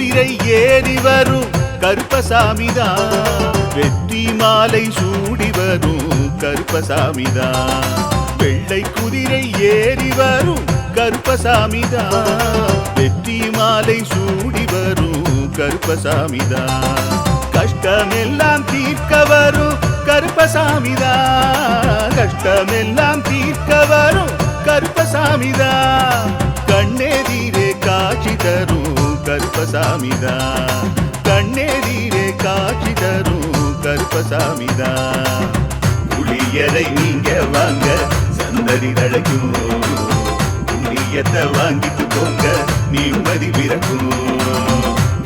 குதிரை ஏறி வரும் கருப்பசாமிதான், வெற்றி மாலை சூடி வரும் கருப்பசாமிதான். வெள்ளை குதிரை ஏறி வரும் கருப்பசாமிதான், வெற்றி மாலை சூடி வரும் கருப்பசாமிதான். கஷ்டமெல்லாம் தீர்க்க வரும் கருப்பசாமிதான், கஷ்டமெல்லாம் தீர்க்க வரும் கருப்பசாமிதான். கண்ணெதிரே காட்சி தரும் கருப்பசாமிதான், கண்ணெதிரே காட்சி தரும் கருப்பசாமிதான். புளியரை நீங்க வாங்க சந்தடி தழைக்கும், புண்ணியத்தை வாங்கிட்டு போங்க நிம்மதி பிறக்கும்.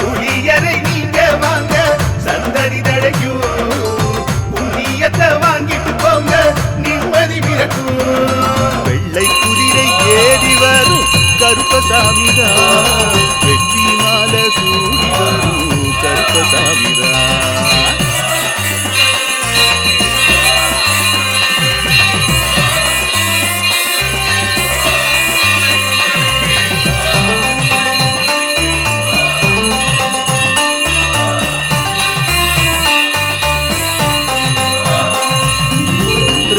புளியரை நீங்க வாங்க சந்தடி தழைக்கும், புண்ணியத்தை வாங்கிட்டு போங்க நிம்மதி பிறக்கும். வெள்ளை குதிரை ஏறி வரும் கருப்பசாமிதான், வெற்றி மாலை சூடி வரும் கருப்பசாமிதான்.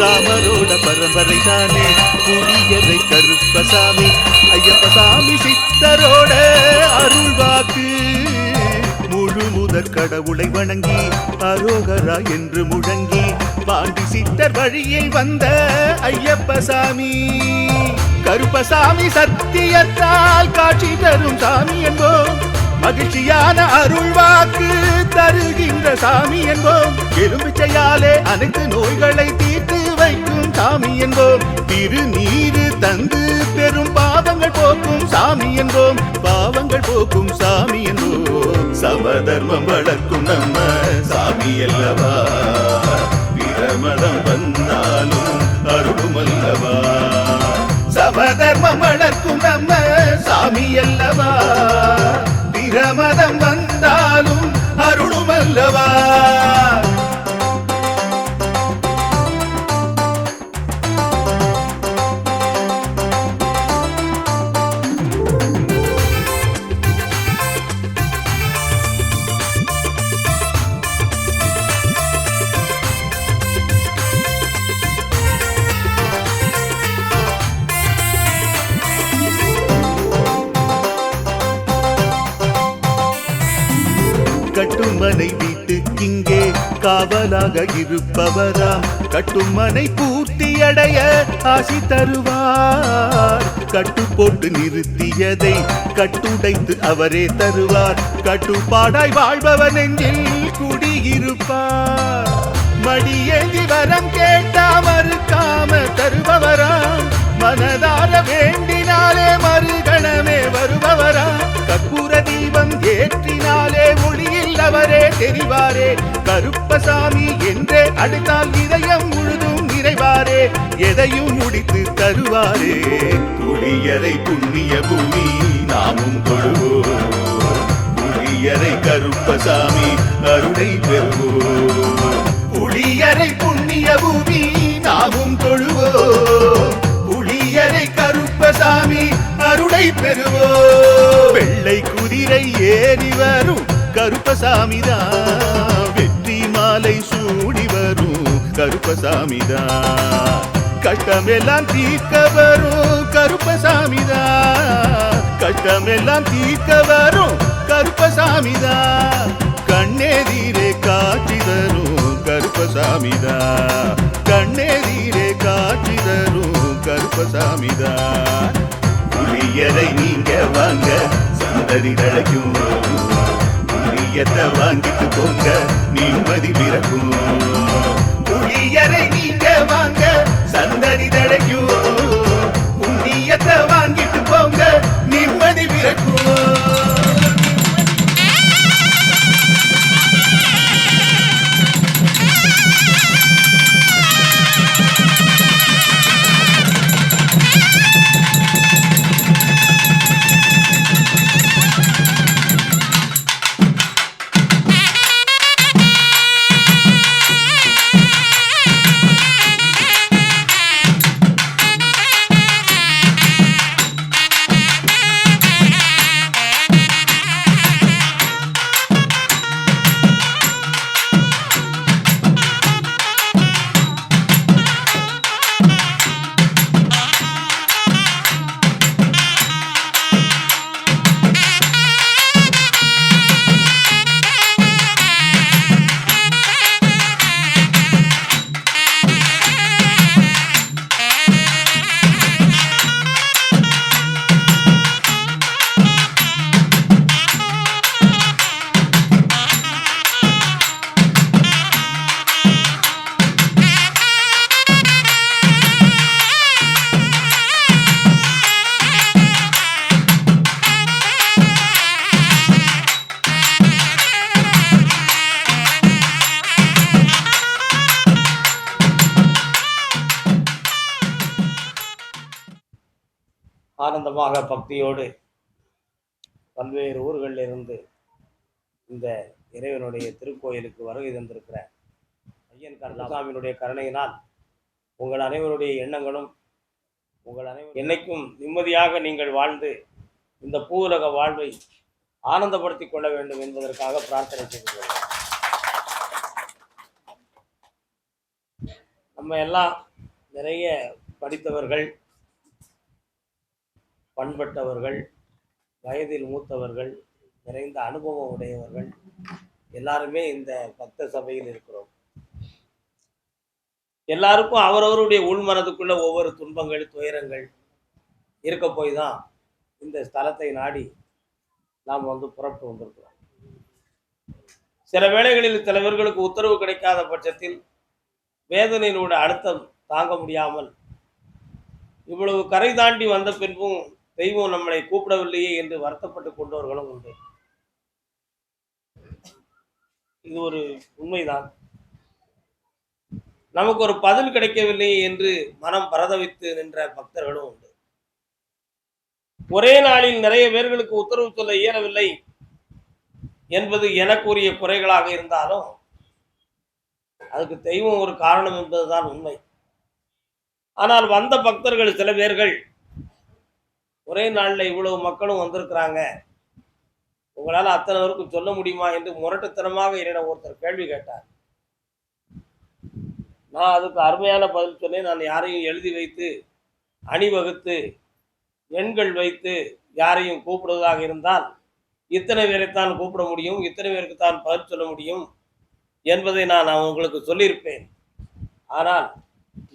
ராமரோட பரம்பரை தானே புளியரை கருப்பசாமி, ஐயப்பசாமி சித்தரோட அருள்வாக்கு. முழு முதற் கடவுளை வணங்கி அரோகரா என்று முழங்கி பாண்டி சித்தர் வழியில் வந்த ஐயப்பசாமி. கருப்பசாமி சத்தியத்தால் காட்சி தரும் சாமி என்போம், மகிழ்ச்சியான அருள்வாக்கு தருகின்ற சாமி என்போம். எலும்பிச்சையாலே அனைத்து நோய்களை தீர்த்து வைக்கும் சாமி என்போம். திருநீரு தந்து பெரும் பாவங்கள் போக்கும் சாமி என்போம், பாவங்கள் போக்கும் சாமி என்போம். சமதர்மம் வளர்க்கும் நம்ம சாமி அல்லவா, பிரமதம் வந்தாலும் அருளும் அல்லவா. சமதர்மம் வளர்க்கும் நம்ம சாமி அல்லவா, பிரமதம் வந்தாலும் அருளும் அல்லவா. கட்டுமனை வீட்டுக்கிங்கே காவலாக இருப்பவராம், கட்டுமனை பூர்த்தியடைய ஆசி தருவார். கட்டு போட்டு நிறுத்தியதை கட்டுடைத்து அவரே தருவார், கட்டுப்பாடாய் வாழ்பவன் நெஞ்சில் குடியிருப்பார். மடியேந்தி வரம் கேட்டா மறுக்காம தருபவராம், மனதார வேண்டினாலே மறுகணமே வருபவரா. கற்பூர தீபம் ஏற்றினாலே ஒளியில் அவரே தெரிவாரே, கருப்பசாமி என்றே அழைத்தால் இதயம் முழுதும் நிறைவாரே, எதையும் முடித்து தருவாரே. புளியரை புண்ணிய பூமி நாமும் தொழுவோம், புளியரை கருப்பசாமி அருளை பெறுவோம். புளியரை புண்ணிய பூமி நாமும் தொழுவோம், புளியரை கருப்பசாமி அருளை பெறுவோம். வெள்ளை குதிரை ஏறி வரும் கருப்பசாமிதான், வெற்றி மாலை சூடி வரும் கருப்பசாமிதான். கஷ்டமெல்லாம் தீர்க்க வரும் கருப்பசாமிதான், கஷ்டமெல்லாம் தீர்க்க வரும் கருப்பசாமிதான். கண்ணெதிரே காட்சி தரும் கருப்பசாமிதான், கண்ணெதிரே காட்சி தரும் கருப்பசாமிதான். புளியரை நீங்க வாங்க சந்தடி தழைக்கும், புளியத்தை வாங்கிட்டு போங்க நிம்மதி பிறக்கும். புளியரை நீங்க வாங்க சந்தடி தழைக்கும், புண்ணியத்தை வாங்கிட்டு போங்க நிம்மதி பிறக்கும். ஆனந்தமாக பக்தியோடு பல்வேறு ஊர்களில் இருந்து இந்த இறைவனுடைய திருக்கோயிலுக்கு வருகை தந்திருக்கிற ஐயன் கருணாசாமியினுடைய கருணையினால் உங்கள் அனைவருடைய எண்ணங்களும் உங்கள் அனைவரும் என்னைக்கும் நிம்மதியாக நீங்கள் வாழ்ந்து இந்த பூவுலக வாழ்வை ஆனந்தப்படுத்திக் கொள்ள வேண்டும் என்பதற்காக பிரார்த்தனை செய்து நம்ம எல்லாம் நிறைய படித்தவர்கள், பண்பட்டவர்கள், வயதில் மூத்தவர்கள், நிறைந்த அனுபவம் உடையவர்கள் எல்லாருமே இந்த பக்த சபையில் இருக்கிறோம். எல்லாருக்கும் அவரவருடைய உள்மனதுக்குள்ள ஒவ்வொரு துன்பங்கள், துயரங்கள் இருக்க போய் தான் இந்த ஸ்தலத்தை நாடி நாம் புறப்பட்டு வந்திருக்கிறோம். சில வேளைகளில் சில பேர்களுக்கு உத்தரவு கிடைக்காத பட்சத்தில் வேதனையினோட அழுத்தம் தாங்க முடியாமல் இவ்வளவு கரை தாண்டி வந்த பின்பும் தெய்வம் நம்மளை கூப்பிடவில்லையே என்று வருத்தப்பட்டு கொண்டவர்களும் உண்டு. இது ஒரு உண்மைதான். நமக்கு ஒரு பதில் கிடைக்கவில்லையே என்று மனம் பரதவித்து நின்ற பக்தர்களும் உண்டு. ஒரே நாளில் நிறைய பேர்களுக்கு உத்தரவு சொல்ல இயலவில்லை என்பது எனக்குரிய குறைகளாக இருந்தாலும் அதுக்கு தெய்வம் ஒரு காரணம் என்பதுதான் உண்மை. ஆனால் வந்த பக்தர்கள் சில பேர்கள் ஒரே நாளில் இவ்வளவு மக்களும் வந்திருக்கிறாங்க, உங்களால் அத்தனை பேருக்கும் சொல்ல முடியுமா என்று முரட்டுத்தனமாக என்னிடம் ஒருத்தர் கேள்வி கேட்டார். நான் அதுக்கு அருமையான பதில் சொன்னேன். நான் யாரையும் எழுதி வைத்து அணிவகுத்து எண்கள் வைத்து யாரையும் கூப்பிடுவதாக இருந்தால் இத்தனை பேரைத்தான் கூப்பிட முடியும், இத்தனை பேருக்கு தான் பதில் சொல்ல முடியும் என்பதை நான் உங்களுக்கு சொல்லியிருப்பேன். ஆனால்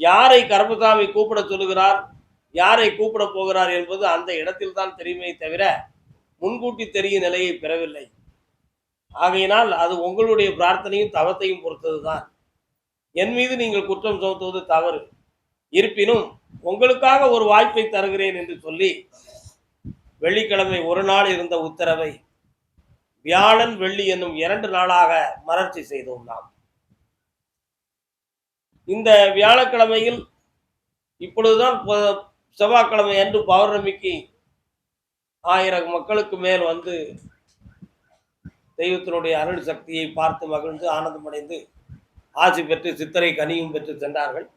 யாரை கருப்பசாமி கூப்பிட சொல்லுகிறார், யாரை கூப்பிட போகிறார் என்பது அந்த இடத்தில் தான் தெரியுமே தவிர முன்கூட்டி தெரியும் நிலையை பெறவில்லை. ஆகையினால் அது உங்களுடைய பிரார்த்தனையும் தவத்தையும் பொறுத்தது தான். என் மீது நீங்கள் குற்றம் சுமத்துவது தவறு. இருப்பினும் உங்களுக்காக ஒரு வாய்ப்பை தருகிறேன் என்று சொல்லி வெள்ளிக்கிழமை ஒரு நாள் இருந்த உத்தரவை வியாழன் வெள்ளி என்னும் 2 நாளாக மலர்ச்சி செய்தோம். நாம் இந்த வியாழக்கிழமையில் இப்பொழுதுதான் செவ்வாய்க்கிழமை அன்று பௌர்ணமிக்கு 1000 மக்களுக்கு மேல் தெய்வத்தினுடைய அருள் சக்தியை பார்த்து மகிழ்ந்து ஆனந்தமடைந்து ஆசி பெற்று சித்திரை கனியும் பெற்று சென்றார்கள்.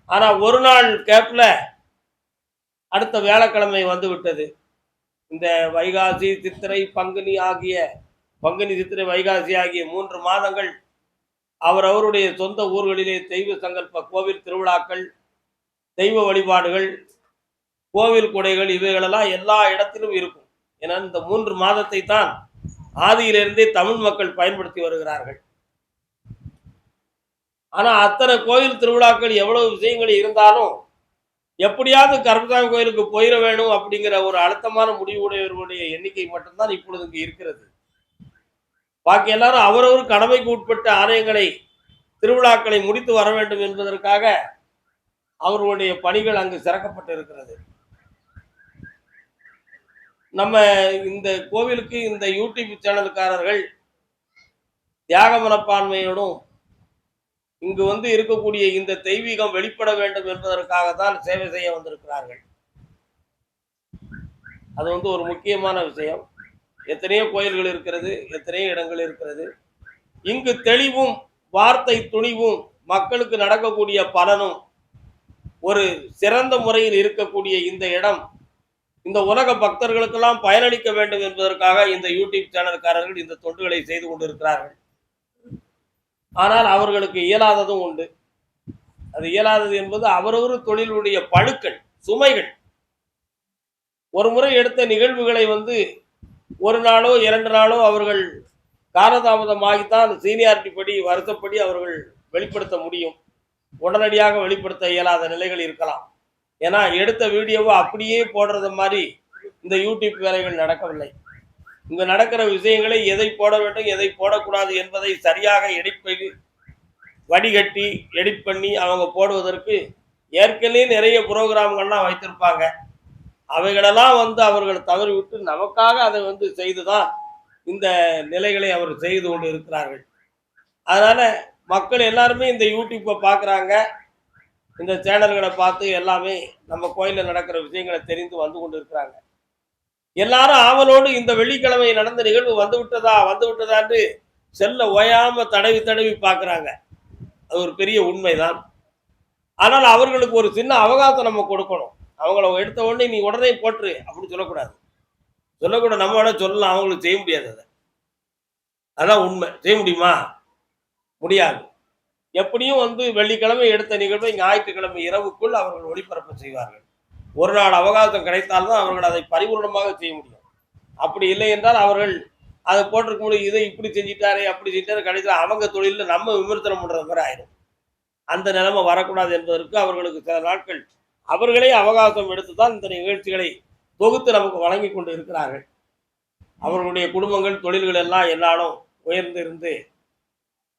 ஆனா ஒரு நாள் கேப்ல அடுத்த வியாழக்கிழமை வந்து விட்டது. இந்த வைகாசி சித்திரை பங்குனி சித்திரை வைகாசி ஆகிய 3 மாதங்கள் அவரவருடைய சொந்த ஊர்களிலே தெய்வ சங்கல்ப கோவில் திருவிழாக்கள், தெய்வ வழிபாடுகள், கோவில் கொடைகள் இவைகளெல்லாம் எல்லா இடத்திலும் இருக்கும். ஏன்னா இந்த 3 மாதத்தை தான் ஆதியிலிருந்தே தமிழ் மக்கள் பயன்படுத்தி வருகிறார்கள். ஆனா அத்தனை கோயில் திருவிழாக்கள் எவ்வளவு விஷயங்கள் இருந்தாலும் எப்படியாவது கருப்பசாமி கோயிலுக்கு போயிட வேணும் அப்படிங்கிற ஒரு அழுத்தமான முடிவுடையவர்களுடைய எண்ணிக்கை மட்டும்தான் இப்பொழுது இங்கு இருக்கிறது. பாக்கி எல்லாரும் அவரவர் கடமைக்கு உட்பட்ட ஆலயங்களை திருவிழாக்களை முடித்து வர வேண்டும் என்பதற்காக அவர்களுடைய பணிகள் அங்கு சிறக்கப்பட்டு இருக்கிறது. நம்ம இந்த கோவிலுக்கு இந்த யூடியூப் சேனலுக்காரர்கள் தியாக மனப்பான்மையோடும் இங்கு இருக்கக்கூடிய இந்த தெய்வீகம் வெளிப்பட வேண்டும் என்பதற்காக தான் சேவை செய்ய வந்திருக்கிறார்கள். அது ஒரு முக்கியமான விஷயம். எத்தனையோ கோயில்கள் இருக்கிறது, எத்தனையோ இடங்கள் இருக்கிறது. இங்கு தெளிவும் வார்த்தை துணிவும் மக்களுக்கு நடக்கக்கூடிய பலனும் ஒரு சிறந்த முறையில் இருக்கக்கூடிய இந்த இடம் இந்த உலக பக்தர்களுக்கெல்லாம் பயனளிக்க வேண்டும் என்பதற்காக இந்த யூடியூப் சேனல்காரர்கள் இந்த தொண்டுகளை செய்து கொண்டிருக்கிறார்கள். ஆனால் அவர்களுக்கு இயலாததும் உண்டு. அது இயலாதது என்பது அவரவர் தொழிலுடைய பழுக்கள், சுமைகள். ஒரு முறை எடுத்த நிகழ்வுகளை ஒரு நாளோ 2 நாளோ அவர்கள் காலதாமதமாகித்தான் சீனியாரிட்டி படி வருத்தப்படி அவர்கள் வெளிப்படுத்த முடியும். உடனடியாக வெளிப்படுத்த இயலாத நிலைகள் இருக்கலாம். ஏன்னா எடுத்த வீடியோவை அப்படியே போடுறது மாதிரி இந்த யூடியூப் வேலைகள் நடக்கவில்லை. இங்கு நடக்கிற விஷயங்களை எதை போட வேண்டும் எதை போடக்கூடாது என்பதை சரியாக வடிகட்டி எடிட் பண்ணி அவங்க போடுவதற்கு ஏற்கனவே நிறைய புரோகிராம்கள்லாம் வைத்திருப்பாங்க. அவைகளெல்லாம் அவர்கள் தவறிவிட்டு நமக்காக அதை செய்துதான் இந்த நிலைகளை அவர் செய்து கொண்டு இருக்கிறார்கள். அதனால மக்கள் எல்லாருமே இந்த யூடியூப்பை பார்க்குறாங்க. இந்த சேனல்களை பார்த்து எல்லாமே நம்ம கோயிலில் நடக்கிற விஷயங்களை தெரிந்து வந்து கொண்டு இருக்கிறாங்க. எல்லாரும் ஆவலோடு இந்த வெள்ளிக்கிழமை நடந்த நிகழ்வு வந்து விட்டதான்னு செல்ல ஓயாம தடவி தடவி பார்க்குறாங்க. அது ஒரு பெரிய உண்மைதான். ஆனால் அவர்களுக்கு ஒரு சின்ன அவகாசம் நம்ம கொடுக்கணும். அவங்கள எடுத்த உடனே நீ உடனே போட்டுரு அப்படின்னு சொல்லக்கூடாது. நம்ம வேணா சொல்லலாம், அவங்களுக்கு செய்ய முடியாது. அதான் உண்மை. செய்ய முடியுமா? முடியாது. எப்படியும் வெள்ளிக்கிழமை எடுத்த நிகழ்வை ஞாயிற்றுக்கிழமை இரவுக்குள் அவர்கள் ஒளிபரப்பு செய்வார்கள். ஒரு நாள் அவகாசம் கிடைத்தால்தான் அவர்கள் அதை பரிபூர்ணமாக செய்ய முடியும். அப்படி இல்லை என்றால் அவர்கள் அதை போட்டிருக்க முடியும், இதை இப்படி செஞ்சிட்டாரே அப்படி செஞ்சாரு, கடைசியில் அவங்க தொழிலில் நம்ம விமர்சனம் பண்றது மாதிரி ஆயிடும். அந்த நிலைமை வரக்கூடாது என்பதற்கு அவர்களுக்கு சில நாட்கள் அவர்களே அவகாசம் எடுத்துதான் இந்த நிகழ்ச்சிகளை தொகுத்து நமக்கு வழங்கி கொண்டு இருக்கிறார்கள். அவர்களுடைய குடும்பங்கள் தொழில்கள் எல்லாம் எல்லாரும் உயர்ந்திருந்து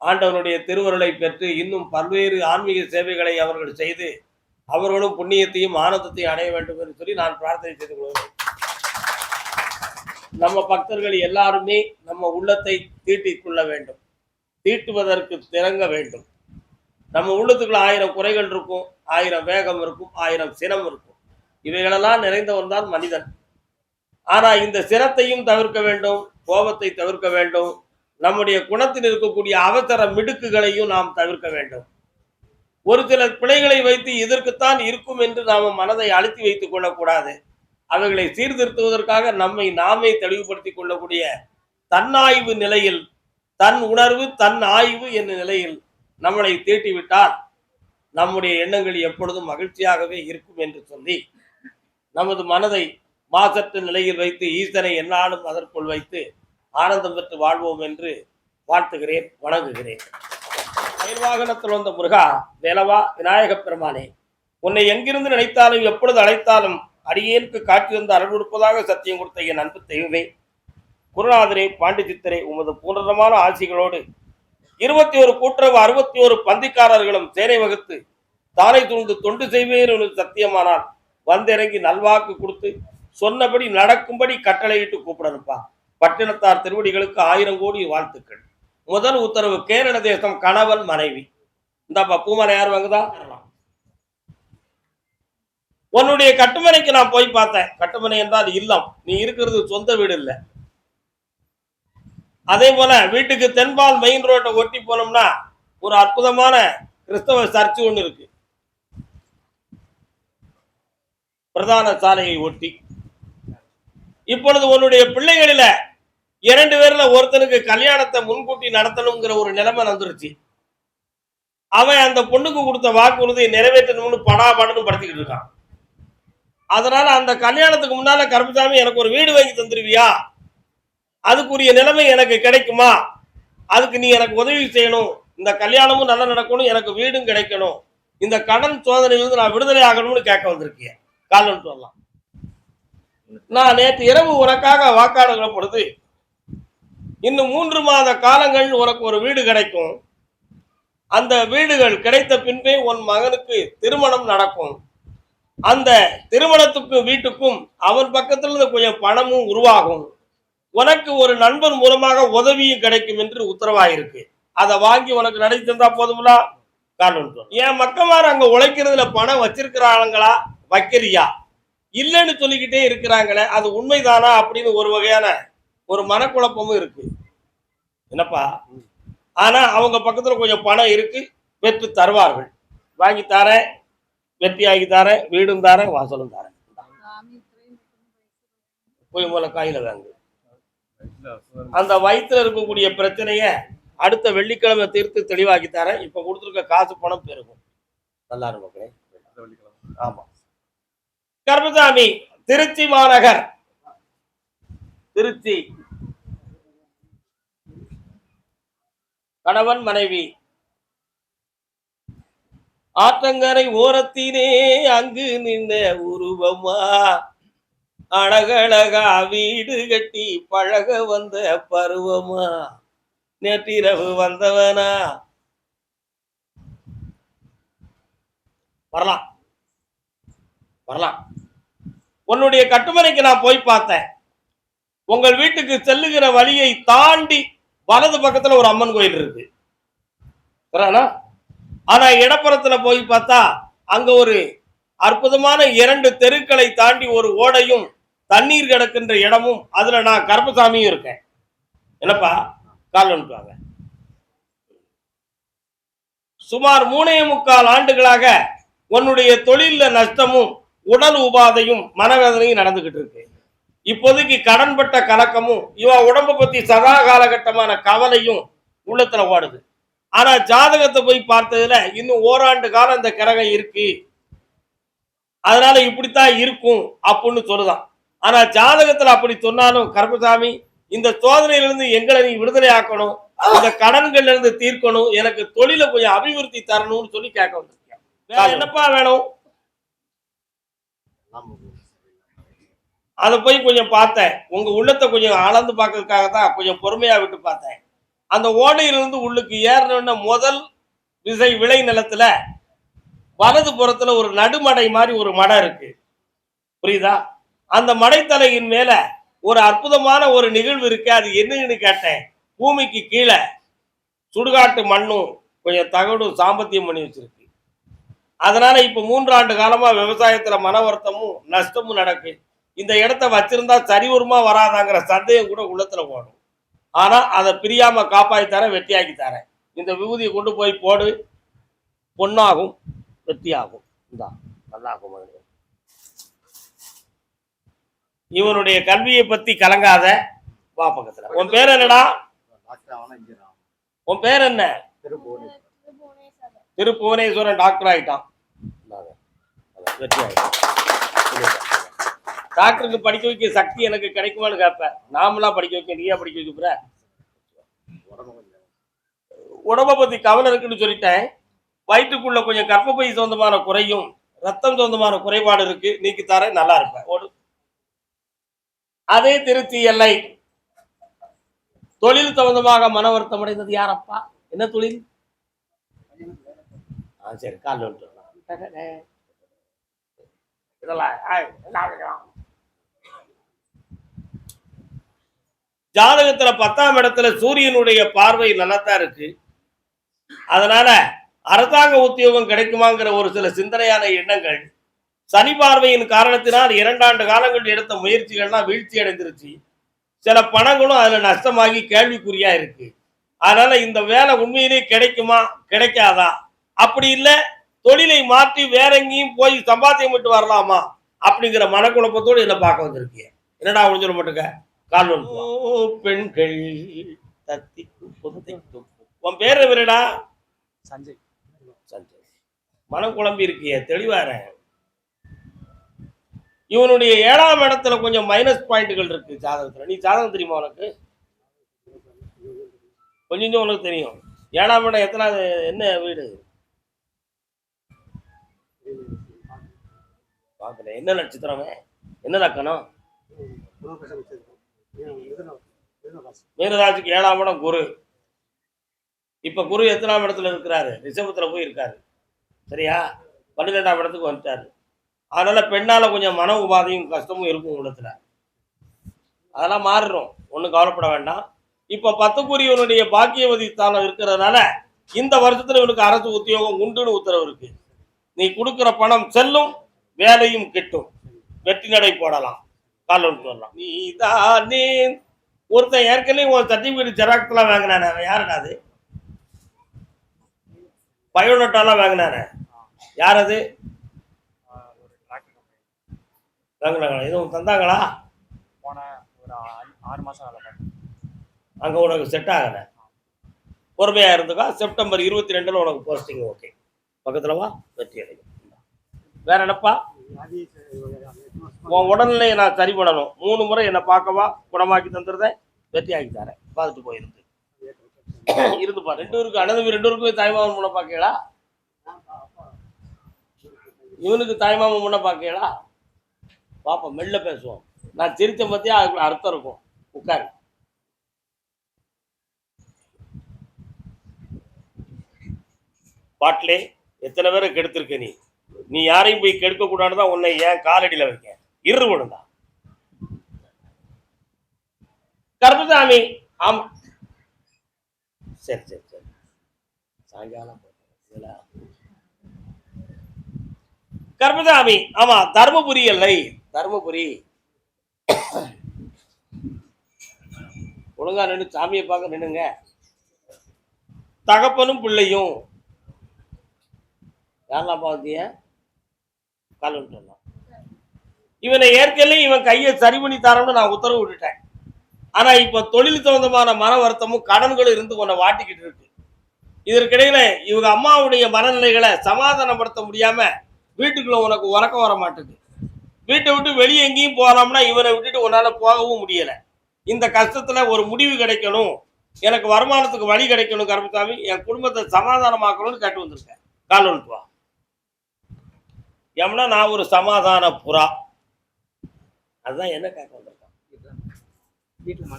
ஆண்டவனுடைய திருவருளை பெற்று இன்னும் பல்வேறு ஆன்மீக சேவைகளை அவர்கள் செய்து அவர்களும் புண்ணியத்தையும் ஆனந்தத்தையும் அடைய வேண்டும் என்று சொல்லி நான் பிரார்த்தனை செய்து கொள்கிறேன். நம்ம பக்தர்கள் எல்லாருமே நம்ம உள்ளத்தை தீட்டிக் கொள்ள வேண்டும், தீட்டுவதற்கு திறங்க வேண்டும். நம்ம உள்ளத்துக்குள்ள 1000 குறைகள் இருக்கும், 1000 வேகம் இருக்கும், 1000 சினம் இருக்கும். இவைகளெல்லாம் நிறைந்தவன் தான் மனிதன். ஆனா இந்த சினத்தையும் தவிர்க்க வேண்டும், கோபத்தை தவிர்க்க வேண்டும், நம்முடைய குணத்தில் இருக்கக்கூடிய அவசர மிடுக்குகளையும் நாம் தவிர்க்க வேண்டும். ஒரு சில பிழைகளை வைத்து இதற்குத்தான் இருக்கும் என்று நாம மனதை அழுத்தி வைத்துக் கொள்ளக்கூடாது. அவைகளை சீர்திருத்துவதற்காக நம்மை நாமே தெளிவுபடுத்திக் கொள்ளக்கூடிய தன்னாய்வு நிலையில், தன் உணர்வு தன் ஆய்வு என்ற நிலையில் நம்மளை தீட்டிவிட்டால் நம்முடைய எண்ணங்கள் எப்பொழுதும் மகிழ்ச்சியாகவே இருக்கும் என்று சொல்லி நமது மனதை மாசற்ற நிலையில் வைத்து ஈசனை என்னாலும் அதற்குள் வைத்து ஆனந்தம் பெற்று வாழ்வோம் என்று வாழ்த்துகிறேன், வணங்குகிறேன். வாகனத்தில் வந்த முருகா, வேலவா, விநாயக பெருமானே, உன்னை எங்கிருந்து நினைத்தாலும் எப்பொழுது அழைத்தாலும் அடியேனுக்கு காட்சி வந்து அருள் கொடுப்பதாக சத்தியம் கொடுத்த என் அன்பு தெய்வமே, குருநாதரே, பாண்டிச்சித்தரே, உமது பூர்ணமான ஆட்சிகளோடு 21 கூட்டுறவு 61 பந்திக்காரர்களும் சேனை வகுத்து தானை தூண்டு தொண்டு செய்வேன் என்று சத்தியமானால் வந்திறங்கி நல்வாக்கு கொடுத்து சொன்னபடி நடக்கும்படி கட்டளையிட்டு கூப்பிடணுப்பா. பட்டினத்தார் திருவடிகளுக்கு 1000 கோடி வாழ்த்துக்கள். முதல் உத்தரவு, கேரள தேசம் கணவன் மனைவி. இந்தாப்பா பூமனை யார் வாங்குதா? உன்னுடைய கட்டுமனைக்கு நான் போய் பார்த்தேன். கட்டுமனை என்றால் இல்லம், நீ இருக்கிறது சொந்த வீடு இல்லை. அதே போல வீட்டுக்கு தென்பால் மெயின் ரோட்டை ஒட்டி போனோம்னா ஒரு அற்புதமான கிறிஸ்தவ சர்ச்சு ஒன்று இருக்கு, பிரதான சாலையை ஒட்டி. இப்பொழுது உன்னுடைய பிள்ளைகளில 2 பேர்ல ஒருத்தனுக்கு கல்யாணத்தை முன்கூட்டி நடத்தணுங்கிற ஒரு நிலைமை வந்துருச்சு. அவன் அந்த பொண்ணுக்கு கொடுத்த வாக்குறுதியை நிறைவேற்றணும்னு படாபடன்னு படுத்திக்கிட்டு இருக்கான். அதனால அந்த கல்யாணத்துக்கு முன்னால கருப்புசாமி எனக்கு ஒரு வீடு வாங்கி தந்துருவியா, அதுக்குரிய நிலைமை எனக்கு கிடைக்குமா, அதுக்கு நீ எனக்கு உதவி செய்யணும், இந்த கல்யாணமும் நல்லா நடக்கணும், எனக்கு வீடும் கிடைக்கணும், இந்த கடன் சோதனையிலிருந்து நான் விடுதலை ஆகணும்னு கேட்க வந்திருக்கேன். காலன்ட்டு வரலாம். நான் நேற்று இரவு உனக்காக வாக்காடுகிற பொழுது இன்னும் 3 மாத காலங்கள் உனக்கு ஒரு வீடு கிடைக்கும், அந்த வீடுகள் கிடைத்த பின்பே உன் மகனுக்கு திருமணம் நடக்கும், அந்த திருமணத்துக்கு வீட்டுக்கும் அவன் பக்கத்துல இருந்து கொஞ்சம் பணமும் உருவாகும், உனக்கு ஒரு நண்பன் மூலமாக உதவியும் கிடைக்கும் என்று உத்தரவாயிருக்கு. அதை வாங்கி உனக்கு நடத்தி தந்தா போதுங்களா? காரணம், என் மக்கமார் அங்க உழைக்கிறதுல பணம் வச்சிருக்கிறாங்களா, வைக்கிறியா இல்லைன்னு சொல்லிக்கிட்டே இருக்கிறாங்களே, அது உண்மைதானா அப்படின்னு ஒரு வகையான ஒரு மனக்குழப்பமும் இருக்கு. என்னப்பா, ஆனா அவங்க பக்கத்துல கொஞ்சம் பணம் இருக்கு, பெற்று தருவார்கள். வாங்கி தரேன், வெற்றியாகி தரேன், வீடும் தரேன், வாசலும் தரேன், போய் மூல காயில வாங்க. அந்த வயிற்றுல இருக்கக்கூடிய பிரச்சனைய அடுத்த வெள்ளிக்கிழமை தீர்த்து தெளிவாக்கி தரேன். இப்ப கொடுத்துருக்க காசு பணம் பெருகும். நல்லா இருக்கும். ஆமா, கருப்பசாமி, திருச்சி மாநகர், திருச்சி, கணவன் மனைவி, ஆற்றங்கரை ஓரத்தினே அங்கு நின்ற உருவமா, அழகழகா வீடு கட்டி பழக வந்த பருவமா, நேற்றிரவு வந்தவனா. வரலாம் வரலாம். உன்னுடைய கட்டுமனைக்கு நான் போய் பார்த்தேன். உங்கள் வீட்டுக்கு செல்லுகிற வழியை தாண்டி வலது பக்கத்துல ஒரு அம்மன் கோயில் இருக்கு. ஆனா இடப்புறத்துல போய் பார்த்தா அங்க ஒரு அற்புதமான 2 தெருக்களை தாண்டி ஒரு ஓடையும் தண்ணீர் கிடக்கின்ற இடமும், அதுல நான் கருப்பசாமியும் இருக்கேன். என்னப்பா கால் வந்துட்டாங்க. சுமார் 3.25 ஆண்டுகளாக உன்னுடைய தொழில நஷ்டமும் உடல் உபாதையும் மனவேதனையும் நடந்துகிட்டு இருக்கு. இப்போதைக்கு கடன்பட்ட கலக்கமும் இவன் உடம்ப பத்தி சதா காலகட்டமான கவலையும் உள்ளத்துல ஓடுது. ஆனா ஜாதகத்தை போய் பார்த்ததுல இன்னும் ஓராண்டு காலம் இந்த கிரகம் இருக்கு, அதனால இப்படித்தான் இருக்கும் அப்படின்னு சொல்லுதான். ஆனா ஜாதகத்துல அப்படி சொன்னாலும் கருப்பசாமி இந்த சோதனையிலிருந்து எங்களை நீ விடுதலை ஆக்கணும், இந்த கடன்கள்ல இருந்து தீர்க்கணும், எனக்கு தொழில கொஞ்சம் அபிவிருத்தி தரணும்னு சொல்லி கேட்க வந்திருக்கேன். வேற என்னப்பா வேணும்? அதை போய் கொஞ்சம் பார்த்தேன். உங்க உள்ளத்தை கொஞ்சம் அளந்து பார்க்கறதுக்காக தான் கொஞ்சம் பொறுமையா விட்டு பார்த்தேன். அந்த ஓடையிலிருந்து உள்ளுக்கு ஏறணும்னா முதல் விசை விளை நிலத்துல வலது புறத்துல ஒரு நடுமடை மாதிரி ஒரு மடை இருக்கு, புரியுதா? அந்த மடைத்தலையின் மேல ஒரு அற்புதமான ஒரு நிகழ்வு இருக்கு. அது என்னன்னு கேட்டேன். பூமிக்கு கீழே சுடுகாட்டு மண்ணும் கொஞ்சம் தகடும் சாம்பத்தியம் பண்ணி வச்சிருக்கு. அதனால இப்ப 3 ஆண்டு காலமா விவசாயத்துல மன வருத்தமும் நஷ்டமும் நடக்கு. இந்த இடத்த வச்சிருந்தா சரி வருமா வராதாங்கிற சந்தேகம் கூட உள்ளத்துல போடும். ஆனா அதை பிரியாம காப்பாத்தி தரேன், வெட்டியாக்கி தரேன். இந்த விபூதியை கொண்டு போய் போடு, பொன்னாகும், வெற்றியாகும். இந்தா நல்லாகும். இவனுடைய கல்வியை பத்தி கலங்காத, வா பக்கத்துல. உன் பேர் என்னடா? உன் பேர் என்ன? திருப்புவனேஸ்வரன். டாக்டர் ஆயிட்டான். வெற்றி ஆயிட்டான். டாக்டருக்கு படிக்க வைக்க சக்தி எனக்கு கிடைக்குமான்னு கேட்பேன். நாமெல்லாம் படிக்க வைக்க, நீயா படிக்க வைக்க போற? உடம்ப பத்தி கவலை இருக்குன்னு சொல்லிட்டேன். வயிற்றுக்குள்ள கொஞ்சம் கர்ப்பப்பை சொந்தமான குறையும் ரத்தம் சொந்தமான குறைபாடு இருக்கு, நீக்கி தர, நல்லா இருப்பேன். ஓடு. அதே திருச்சி எல்லை. தொழில் சம்பந்தமாக மன வருத்தம் அடைந்தது யாரப்பா? என்ன தொழில்? சரி, கால் இதெல்லாம் ஜாதகத்துல 10ஆம் இடத்துல சூரியனுடைய பார்வை நல்லாத்தான் இருக்கு. அதனால அரசாங்க உத்தியோகம் கிடைக்குமாங்கிற ஒரு சில சிந்தனையான எண்ணங்கள், சனி பார்வையின் காரணத்தினால் 2 ஆண்டு காலங்கள் எடுத்த முயற்சிகள்லாம் வீழ்ச்சி அடைந்துருச்சு. சில பணங்களும் அதுல நஷ்டமாகி கேள்விக்குறியா இருக்கு. அதனால இந்த வேலை உண்மையிலேயே கிடைக்குமா கிடைக்காதா, அப்படி இல்லை தொழிலை மாற்றி வேற எங்கேயும் போய் சம்பாத்தியம் விட்டு வரலாமா அப்படிங்கிற மனக்குழப்பத்தோடு என்ன பார்க்க வந்திருக்கீங்க. என்னடா அப்படின்னு சொல்ல மாட்டேங்க. கால் பெண்கள் உன் பேர் என்னடா? சஞ்சய். சஞ்சய். மனம் குழம்பி இருக்கிய, தெளிவார. இவனுடைய 7ஆம் இடத்துல கொஞ்சம் மைனஸ் பாயிண்ட்கள் இருக்கு ஜாதகத்துல. நீ ஜாதகம் தெரியுமா உனக்கு? கொஞ்சம் உனக்கு தெரியும். 7ஆம் இடம் எத்தனை, என்ன வீடு பார்க்கல? என்ன நட்சத்திரமே, என்ன லக்கணம்? மீனராசிக்கு 7ஆம் இடம் குரு. இப்ப குரு எத்தனாம் இடத்துல இருக்கிறாரு? ரிஷபத்துல போய் இருக்காரு. சரியா? 12ஆம் இடத்துக்கு வந்துட்டாரு. அதனால பெண்ணால கொஞ்சம் மன உபாதையும் கஷ்டமும் இருக்கும் உள்ளத்துல. அதெல்லாம் மாறிடும், ஒன்றும் கவலைப்பட வேண்டாம். இப்ப 10 பாக்கியவதி ஸ்தானம் இருக்கிறதுனால இந்த வருஷத்துல இவனுக்கு அரசு உத்தியோகம் உண்டுன்னு உத்தரவு இருக்கு. நீ கொடுக்கிற பணம் செல்லும், வேலையும் கிட்டும், வெற்றி நடை போடலாம். கால் ஒன்று வரலாம். நீ தானே ஒருத்தன் ஏற்கனவே ஒரு சர்டிபிகேட் ஜெராக்ஸ் எல்லாம் வாங்கினானே, அவன் யாருடா? அது பயோடேட்டாலாம் வாங்கினானே, யார் அது? வாங்கினாங்களா? எதுவும் தந்தாங்களா? போன ஒரு 6 மாசம் வேலை பார்த்தேன். அங்கே உனக்கு செட் ஆகலை, பொறுமையாக இருந்துக்கா. செப்டம்பர் 22 உனக்கு போஸ்டிங். ஓகே, பக்கத்தில் வா, வெற்றி அடையும். வேற என்னப்பா? உன் உடல்நிலையை நான் சரி பண்ணணும். 3 முறை என்னை பார்க்கவா, குணமாக்கி தந்துடுறேன், வெற்றி ஆக்கி தரேன். பார்த்துட்டு போயிருந்து இருந்துப்பா. 2 பேருக்கு அனது 2 பேருக்கும் தாய்மாமன் முன்ன பார்க்கலா? இவனுக்கு தாய்மாமன் முன்ன பார்க்கலா? பாப்பா, மெல்ல பேசுவோம். நான் சிரிச்ச பத்தியா அதுக்குள்ள அர்த்தம் இருக்கும். உட்காரு. பாட்டிலே எத்தனை பேரை கெடுத்திருக்க நீ? நீ யாரையும் போய் கெடுக்க கூடாதுதான் உன்னை ஏன் காலடியில வைக்க. இரு கொடுந்தா கருப்பசாமி. ஆமா, சரி சரி சரி, சாயங்காலம் கர்மசாமி, ஆமா, தர்மபுரி எல்லை. தர்மபுரி. ஒழுங்கா நின்று சாமியை பார்க்க நின்னுங்க. தகப்பனும் பிள்ளையும் யாரெல்லாம் பார்த்தீங்க? கால் வந்துட்டோம். இவனை ஏற்கனவே இவன் கையை சரி பண்ணி தரணும்னு நான் உத்தரவு விட்டுட்டேன். ஆனா இப்ப தொழில் சம்பந்தமான மன வருத்தமும் கடன்களும் இருந்து உன்னை வாட்டிக்கிட்டு இருக்கு. இதற்கிடையில இவங்க அம்மாவுடைய மனநிலைகளை சமாதானப்படுத்த முடியாம வீட்டுக்குள்ள உனக்கு உறக்கம் வர மாட்டேங்குது. வீட்டை விட்டு வெளியே எங்கேயும் போகலாம்னா இவனை விட்டுட்டு உன்னால போகவும் முடியல. இந்த கஷ்டத்துல ஒரு முடிவு கிடைக்கணும், எனக்கு வருமானத்துக்கு வழி கிடைக்கணும் கருமசாமி, என் குடும்பத்தை சமாதானமாக்கணும்னு கேட்டு வந்திருக்கேன். கால் வந்துட்டு வா. எம்னா நான் ஒரு சமாதான புறா. அதுதான் என்ன கேட்க வந்திருக்கேன். வீட்டில்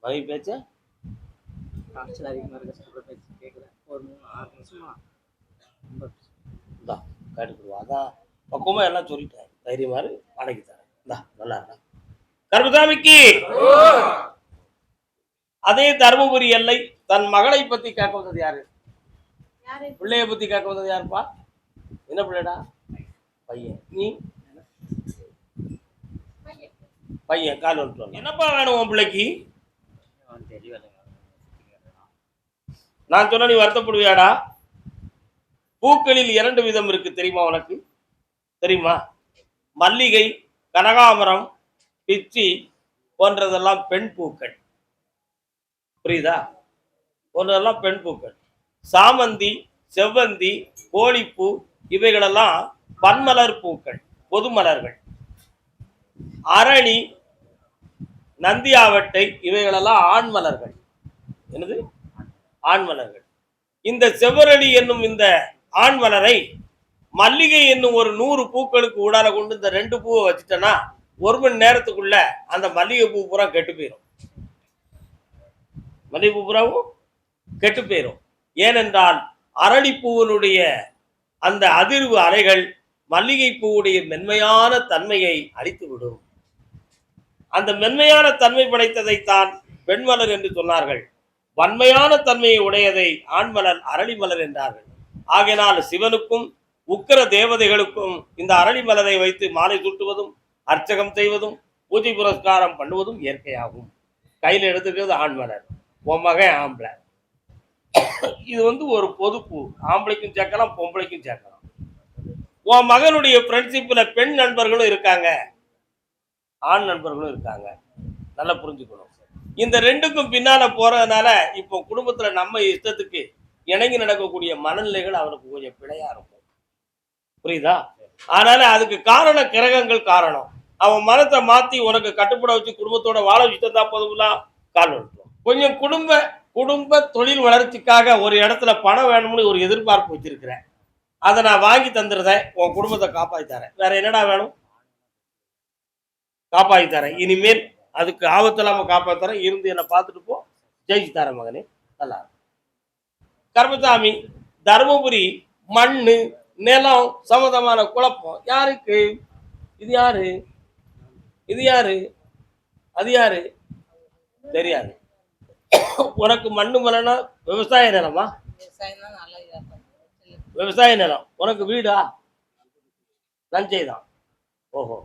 மனைவி பேச்ச காய்ச்சல் அதிகமாக இருக்க சொல்கிற பேச்சு கேட்கல. ஒரு 3-6 நிமிஷமா ரொம்ப இந்தா கேட்டுக்குருவா. அதான் பக்குவமா எல்லாம் சொல்லிட்டேன். தைரியமா அடக்கி தரேன். இந்தா நல்லா இருக்கா கருமசாமிக்கு. அதே தர்மபுரி எல்லை. தன் மகளை பத்தி கேட்க வந்தது யாரு? பிள்ளைய பத்தி கேட்க வந்தது யாருப்பா? என்ன பிள்ளைடா? பையன். நீ பையன். கால் வந்துட்டு என்னப்பா வேணும் உன் பிள்ளைக்கு? நான் சொன்ன நீ வருத்தப்படுவியாடா? பூக்களில் 2 விதம் இருக்கு, தெரியுமா உனக்கு? தெரியுமா? மல்லிகை, கனகாமரம், பிச்சி போன்றதெல்லாம் பெண் பூக்கள். புரியுதா? போன்றதெல்லாம் பெண் பூக்கள். சாமந்தி, செவ்வந்தி, கோழிப்பூ இவைகளெல்லாம் பன்மலர் பூக்கள், பொது மலர்கள். அரளி, நந்தியாவட்டை இவைகளெல்லாம் ஆண் மலர்கள். என்னது? ஆண் மலர்கள். இந்த செவ்வரளி என்னும் இந்த ஆண் மலரை மல்லிகை என்னும் ஒரு 100 பூக்களுக்கு ஊடால கொண்டு இந்த 2 பூவை வச்சுட்டேன்னா 1 மணி நேரத்துக்குள்ள அந்த மல்லிகை பூ பூரா கெட்டு போயிடும். மல்லிகை பூ பூராவும் கெட்டு போயிடும். ஏனென்றால் அரளிப்பூவினுடைய அந்த அதிர்வு அலைகள் மல்லிகை பூவுடைய மென்மையான தன்மையை அழித்துவிடும். அந்த மென்மையான தன்மை படைத்ததைத்தான் பெண்மலர் என்று சொன்னார்கள். வன்மையான தன்மையை உடையதை ஆண்மலர் அரளி மலர் என்றார்கள். ஆகையினால் சிவனுக்கும் உக்கிர தேவதைகளுக்கும் இந்த அரளி மலரை வைத்து மாலை சூட்டுவதும் அர்ச்சகம் செய்வதும் பூஜை புரஸ்காரம் பண்ணுவதும் இயற்கையாகும். கையில் எடுத்துக்கிறது ஆண்மலர். உன் மகன் ஆம்பளை. இது ஒரு பொது பூ. ஆம்பளைக்கும் சேர்க்கலாம், பொம்பளைக்கும் சேர்க்கலாம். உன் மகனுடைய ஃப்ரெண்ட்ஷிப்ல பெண் நண்பர்களும் இருக்காங்க, ஆண் நண்பர்களும் இருக்காங்க. நல்லா புரிஞ்சுக்கணும். இந்த 2க்கும் பின்னால போறதுனால இப்போ குடும்பத்துல நம்ம இஷ்டத்துக்கு இணங்கி நடக்கக்கூடிய மனநிலைகள் அவனுக்கு கொஞ்சம் பிழையா இருக்கும். புரியுதா? அதனால அதுக்கு காரணம் கிரகங்கள் காரணம். அவன் மனத்தை மாத்தி உனக்கு கட்டுப்பட வச்சு குடும்பத்தோட வாழ வச்சுட்டா போதுங்களா? கால் வந்துடும். கொஞ்சம் குடும்ப தொழில் வளர்ச்சிக்காக ஒரு இடத்துல பணம் வேணும்னு ஒரு எதிர்பார்ப்பு வச்சிருக்கிறேன். அதை நான் வாங்கி தந்துடுறேன். உன் குடும்பத்தை காப்பாற்றி தரேன். வேற என்னடா வேணும்? காப்பாற்றி தரேன். இனிமேல் அதுக்கு ஆபத்து இல்லாம காப்பாற்றி தரேன். இருந்து என்னை பார்த்துட்டு போ. ஜெயிச்சு தரேன் மகனே. நல்லா கர்மசாமி. தர்மபுரி மண்ணு நிலம் சம்பந்தமான குழப்பம் யாருக்கு? இது யாரு? இது யாரு? அது யாரு? தெரியாது. உனக்கு மண்ணு மலனா விவசாய நிலமா? விவசாய நிலம். உனக்கு வீடா? நஞ்சை தான். ஓஹோ.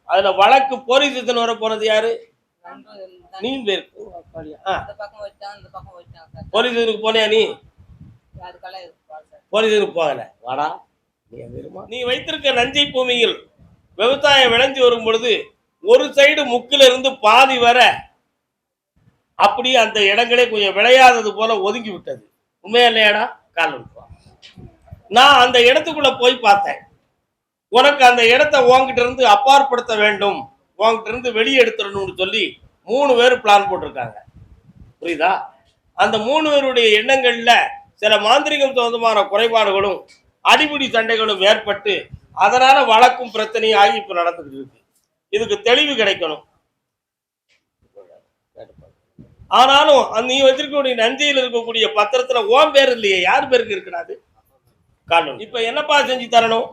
அதுல வழக்கு போலீஸ் வர போனது யாரு? நீ பேருக்கு போலீஸ் போனியா? நீ போலீஸுக்கு போகல. வாடா. நீ வைத்திருக்க நஞ்சை பூமியில் விவசாயம் விளைஞ்சு வரும் பொழுது ஒரு சைடு முக்கில இருந்து பாதி வர அப்படி அந்த இடங்களே கொஞ்சம் விளையாதது போல ஒதுங்கி விட்டது. உண்மையா இல்லையாடா? கால் விட்டுவான். நான் அந்த இடத்துக்குள்ள போய் பார்த்தேன். உனக்கு அந்த இடத்த உன்கிட்ட இருந்து அப்பாற்படுத்த வேண்டும், உன்கிட்ட இருந்து வெளியே எடுத்துடணும்னு சொல்லி 3 பேர் பிளான் போட்டிருக்காங்க. புரியுதா? அந்த 3 பேருடைய எண்ணங்கள்ல சில மாந்திரிகம் சம்பந்தமான குறைபாடுகளும் அடிபிடி சண்டைகளும் ஏற்பட்டு அதனால வழக்கும் பிரச்சனையும் ஆகி இப்ப நடந்துட்டு இருக்கு. இதுக்கு தெளிவு கிடைக்கணும். ஆனாலும் நீ வச்சிருக்கக்கூடிய நஞ்சையில் இருக்கக்கூடிய பத்திரத்துல ஓம் பேர் இல்லையே, யார் பேருக்கு இருக்கிறாது? காரணம் இப்ப என்னப்பா செஞ்சு தரணும்?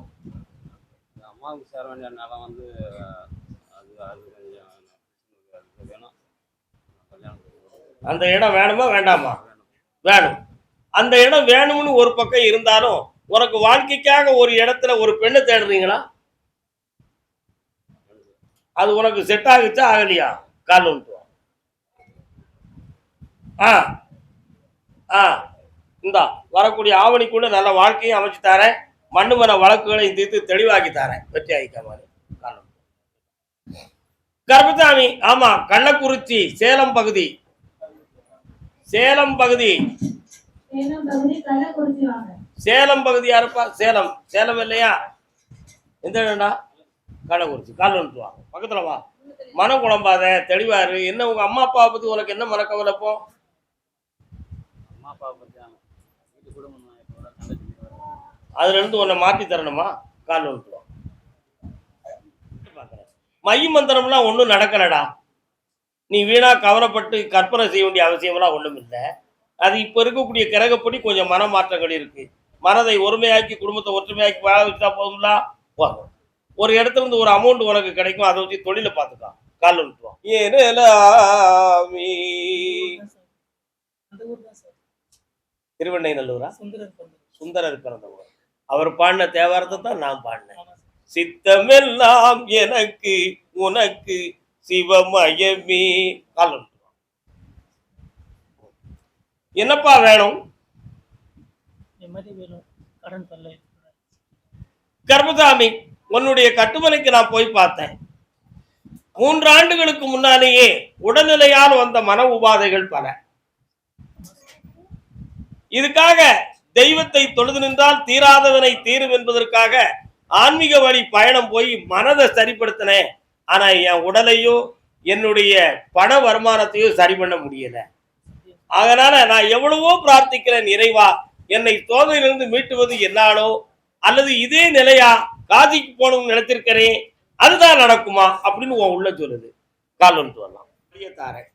அம்மாவுக்கு சேர வேண்டிய நிலம் அந்த இடம் வேணுமா வேண்டாமா? வேணும். அந்த இடம் வேணும்னு ஒரு பக்கம் இருந்தாலும் உனக்கு வாழ்க்கைக்காக ஒரு இடத்துல ஒரு பெண்ணை தேடுறீங்களா? அது உனக்கு செட் ஆகுச்சா ஆகலையா? கால் வந்துட்டு ஆ ஆ இந்தா வரக்கூடிய ஆவணிக்குள்ள நல்ல வாழ்க்கையும் அமைச்சு தரேன், மண்ணு மர வழக்குகளையும் தீர்த்து தெளிவாக்கி தரேன். வெற்றி ஆகிக்க மாதிரி கருப்பசாமி. ஆமா, கள்ளக்குறிச்சி சேலம் பகுதி. சேலம் பகுதி சேலம் பகுதி யாருப்பா? சேலம் சேலம் இல்லையா? எந்த இடம்டா? கள்ளக்குறிச்சி. கால் வந்துட்டு வா, பக்கத்துல வா. மனம் குழம்பாத, தெளிவாரு. என்ன உங்க அம்மா அப்பாவை பத்தி உனக்கு என்ன மனக்கவலைப்போ? அம்மா அப்பா பற்றி வீட்டு குடும்பம் அதுல இருந்து உன்னை மாற்றி தரணுமா? கால் வந்துட்டு வா. மை மந்திரம்லாம் ஒன்றும் நடக்கலடா. நீ வீணா கவலைப்பட்டு கற்பனை செய்ய வேண்டிய அவசியம்லாம் ஒன்றும் இல்லை. அது இப்போ இருக்கக்கூடிய கிரகப்படி கொஞ்சம் மனமாற்றங்கள் இருக்கு. மனதை ஒருமையாக்கி குடும்பத்தை ஒற்றுமையாக்கி வாழ வச்சா போதும்ல. வாங்க, ஒரு இடத்துல இருந்து ஒரு அமௌண்ட் உனக்கு கிடைக்கும், அதை வச்சு தொழிலை பார்த்துக்கா. கால் வந்துட்டுவோம். திருவெண்ணைநல்லூரா? சுந்தரர் பிறந்தவர். அவர் பாடின தேவாரத்தை தான் நான் பாடினேன். சித்தமெல்லாம் எனக்கு உனக்கு சிவமயமே. கால் வந்துட்டுவோம். என்னப்பா வேணும்? கர்மசாமி, உன்னுடைய கட்டுமனைக்கு நான் போய் பார்த்தேன். 3 ஆண்டுகளுக்கு முன்னாலேயே உடல்நிலையால் வந்த மன உபாதைகள் பல. இதுக்காக தெய்வத்தை தொழுது நின்றால் தீராதவனை தீரும் என்பதற்காக ஆன்மீக வழி பயணம் போய் மனதை சரிப்படுத்தினேன். ஆனா என் உடலையோ என்னுடைய பண வருமானத்தையோ சரி பண்ண முடியல. அதனால நான் எவ்வளவோ பிரார்த்திக்கிறேன், இறைவா என்னை சோதனையிலிருந்து மீட்டுவது என்னாலோ அல்லது இதே நிலையா காசிக்கு போகணும்னு நினைச்சிருக்கிறேன், அதுதான் நடக்குமா அப்படின்னு உன் உள்ள சொல்லுது. கால் வந்துட்டு வரலாம். தாரேன்,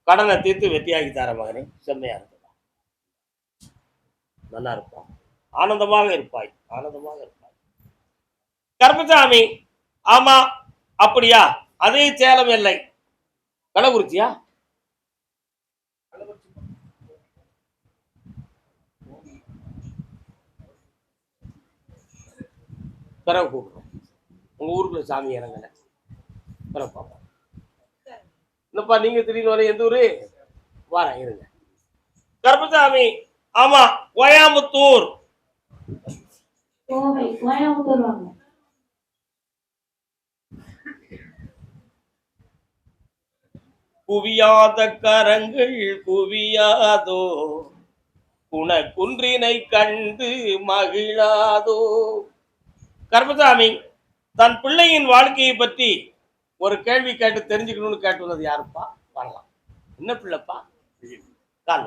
கடனை தீர்த்து வெற்றியாகி தார மகனே. செம்மையா இருப்பா, நல்லா இருப்பான், ஆனந்தமாக இருப்பாய், ஆனந்தமாக இருப்பாய். கருப்பசாமி, ஆமா அப்படியா? அதே சேலம் எல்லை. கள்ளக்குறிச்சியா? பிறகு கூப்பிடுறோம். உங்க ஊருக்குள்ள சாமி இறங்கல, பிறகு பார்ப்போம். என்னப்பா நீங்க திடீர்னு வர? எந்த ஊரு? வரேன் இருங்க. கருப்பசாமி, ஆமா கோயம்புத்தூர். குவியாத கரங்கள் குவியாதோ, குன்றினை கண்டு மகிழாதோ. கருப்பசாமி, தன் பிள்ளையின் வாழ்க்கையை பற்றி ஒரு கேள்வி கேட்டு தெரிஞ்சுக்கணும்னு கேட்டு வந்தது யாருப்பா? வரலாம். என்ன பிள்ளைப்பா? கால்